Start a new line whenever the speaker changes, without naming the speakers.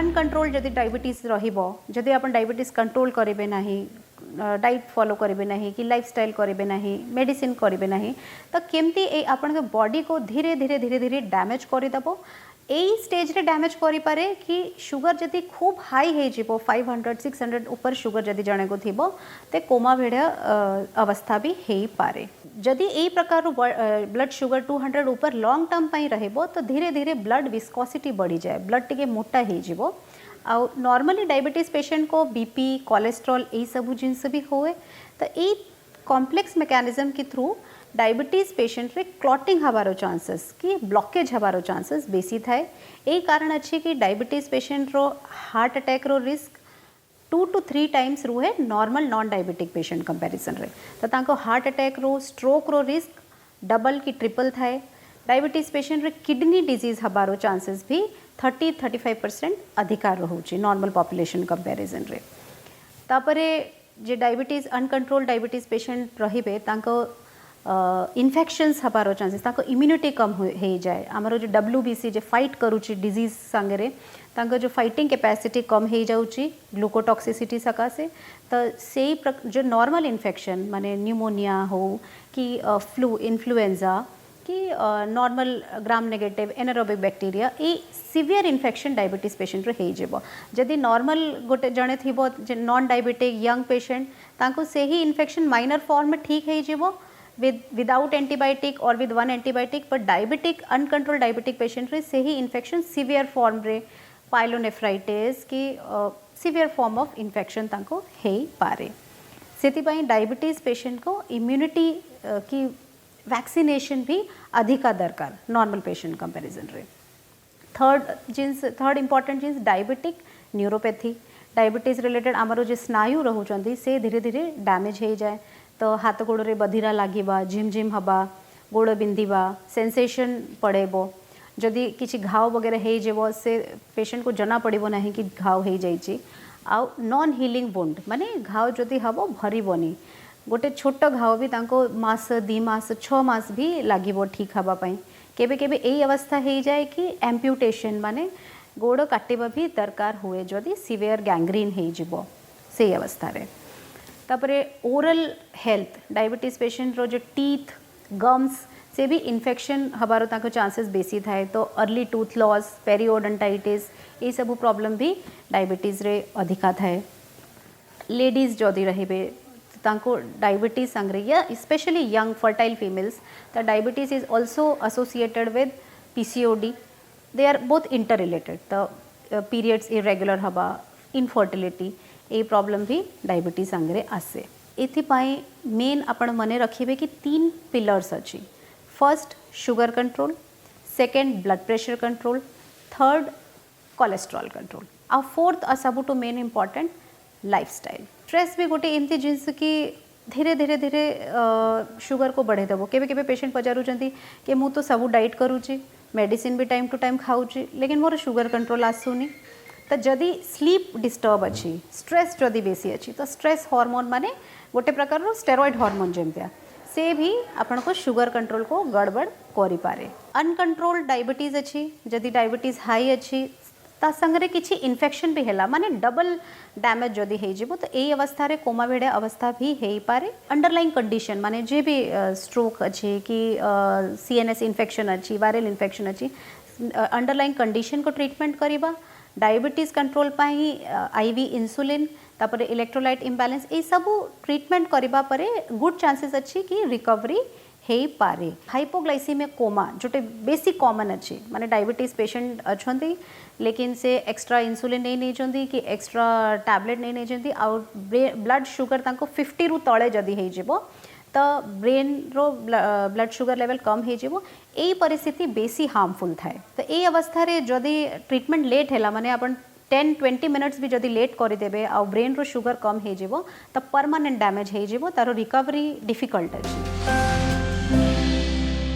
Uncontrol जदि diabetes रहिबो जदि आपण डायबिटीज कंट्रोल करेबे नाही डाइट फॉलो करेबे नहीं कि लाइफस्टाइल करेबे नहीं मेडिसिन करेबे नहीं तो केमती ए आपण बॉडी को धीरे धीरे धीरे धीरे डैमेज करदेव यही स्टेज रे डैमेज करि पारे कि शुगर जदि खूब हाई हो जिवो 500 600 ऊपर शुगर जदि जणे को थिबो ते कोमा भेड़ अवस्था भी हो पारे जदि यही प्रकार ब्लड शुगर 200 ऊपर लॉन्ग टर्म पई रहबो तो धीरे धीरे ब्लड विस्कोसिटी बढ़ी जाए ब्लड टिके मोटा हो जिवो आउ नॉर्मली डायबिटीज पेशेंट को बीपी कोलेस्ट्रॉल यही सब जिनस भी हुए तो यही कॉम्प्लेक्स मैकेनिज्म के थ्रू डायबिटीज पेशेंट रे क्लॉटिंग हबारो चांसेस कि ब्लॉकेज हबारो चांसेस बेसी थाए यही कारण अच्छे कि डायबिटीज पेशेंट रो हार्ट अटैक रो रिस्क 2 to 3 टाइम्स रुहे normal non diabetic patient comparison रे तो तांको हार्ट अटैक रो स्ट्रोक रो रिस्क डबल की ट्रिपल थाए डायबिटीज पेशेंट रे किडनी डिजीज हबारो चांसेस भी 30-35% अधिका रोचे नॉर्मल पॉपुलेशन कंपैरिजन रे तापरे जे डायबिटीज अनकंट्रोल डायबिटीज पेशेंट रहिबे तांको इन्फेक्शंस हबारो चांसेस ताको इम्यूनिटी कम हो जाए आमर जो WBC जे फाइट करूची डिजीज सांगे तांको जो फाइटिंग कैपेसिटी कम हो जाउची ग्लूकोटॉक्सिसिटी सकाशे तो से जो नॉर्मल इन्फेक्शन माने न्यूमोनिया हो कि फ्लू इन्फ्लुएंजा कि normal gram negative anaerobic bacteria ये सीवियर इन्फेक्शन डायबिटीज पेशेंट रे हो जदि नॉर्मल गोटे जड़े थी नॉन डायबिटिक यंग पेशेंट तांको से ही इन्फेक्शन माइनर फॉर्म में ठीक हो विदाउट एंटीबायोटिक और विद वन एंटीबायोटिक पर डायबिटिक अनकंट्रोल डायबिटिक पेशेंट रे से ही इन्फेक्शन सीवियर फॉर्म रे पाइलोनेफ्राइटिस की सीवियर फॉर्म ऑफ इन्फेक्शन तांको हे पारे सेतिपाई डायबिटीज पेशेंट को इम्यूनिटी की वैक्सीनेशन भी अधिका दरकार नॉर्मल पेशेंट कंपैरिजन रे third important jeans diabetic neuropathy diabetes related आमर जो स्नायु रोचंती से धीरे धीरे डैमेज हो जाए तो हाथ गोड़ रे बधिरा लागिबा झिम झिम हबा गोड़ बिंधिबा सेंसेशन पड़ेबो जदि किसी घाव वगैरह हो जेबो से पेशेंट को जना पड़िबो नहीं कि घाव हो जाइछि आउ नॉन हीलिंग वुंड माने घाव जदि हबो भरिबोनी गोटे छोट घाव भी तांको मास 2 मास 6 मास भी लागिबो ठीक हबा पई केबे केबे एई अवस्था हो जाए कि एम्प्यूटेशन माने गोड़ काटिबा भी दरकार हुए जदि सीवियर गैंग्रीन हो जिवो से अवस्था रे तापरे ओरल हेल्थ डायबिटीज पेशेंट रो जो टीथ गम्स से भी इन्फेक्शन हबारो ताको चांसेस बेसी थाए तो अर्ली टूथ लॉस पेरिओडोंटाइटिस ये सब प्रॉब्लम भी डायबिटीज रे अधिका थाए लेडीज जदि रहिबे तांको डायबिटीज संगे या specially young fertile females the diabetes is also associated with PCOD they are both inter related तो पीरियड्स इरेगुलर हबा इनफर्टिलिटी ये प्रॉब्लम भी डायबिटीज संगे आसे एथिपाई मेन आपण मने रखिबे कि 3 पिलर्स अच्छी first sugar control second blood pressure control third cholesterol control आ फोर्थ आ सबुठु मेन इंपॉर्टेंट लाइफस्टाइल स्ट्रेस भी गोटे एमती जिनस कि धीरे धीरे धीरे शुगर को बढ़े देव केबे केबे पेशेंट पचारुचंती कि मु तो सब डाइट करूची मेडिसिन भी टाइम टू टाइम खाऊची लेकिन मोर शुगर कंट्रोल आसुनी तो जदि स्लीप डिस्टर्ब अच्छी स्ट्रेस जदि बेसी अच्छी तो स्ट्रेस हार्मोन माने गोटे प्रकार स्टेरॉइड हार्मोन जमतिया से भी आपण को शुगर कंट्रोल को गड़बड़ करि पारे अनकंट्रोल डायबिटीज अच्छी जदि डायबिटीज हाई अच्छी ता संगरे किछि इन्फेक्शन भी हैला माने डबल डैमेज जदि हो जिवो तो एई अवस्था रे कोमा भेड़े अवस्था भी हेई पारे अंडरलाइन कंडीशन माने जे भी स्ट्रोक अच्छी कि CNS इन्फेक्शन अच्छी वायरल इन्फेक्शन अच्छी अंडरलाइन कंडीशन को ट्रीटमेंट करिबा डायबिटीज कंट्रोल पाई IV इंसुलिन तापर इलेक्ट्रोलाइट इम्बैलेंस ये सब ट्रीटमेंट करिबा परे गुड चांसेस अच्छी कि रिकवरी हे पारे हाइपोग्लाइसीमिया कोमा जोटे बेसिक कॉमन अच्छी माने डायबिटीज पेशेंट अच्छी लेकिन से एक्स्ट्रा इंसुलिन नहीं जंदी कि एक्स्ट्रा टैबलेट नहीं जंदी आउ ब्लड शुगर तांको 50 रु तले जदी हे जिवो तो ब्रेन रो ब्लड शुगर लेवल कम हो जिवो एई परिस्थिति बेसी हार्मफुल थाए तो ए अवस्था रे जदी ट्रीटमेंट लेट हैला माने अपन 10-20 मिनट्स भी जदि लेट करदेवे आ ब्रेन रो शुगर कम हो जिवो तो परमानेंट डैमेज हो जिवो तारो रिकवरी डिफिकल्ट अछि।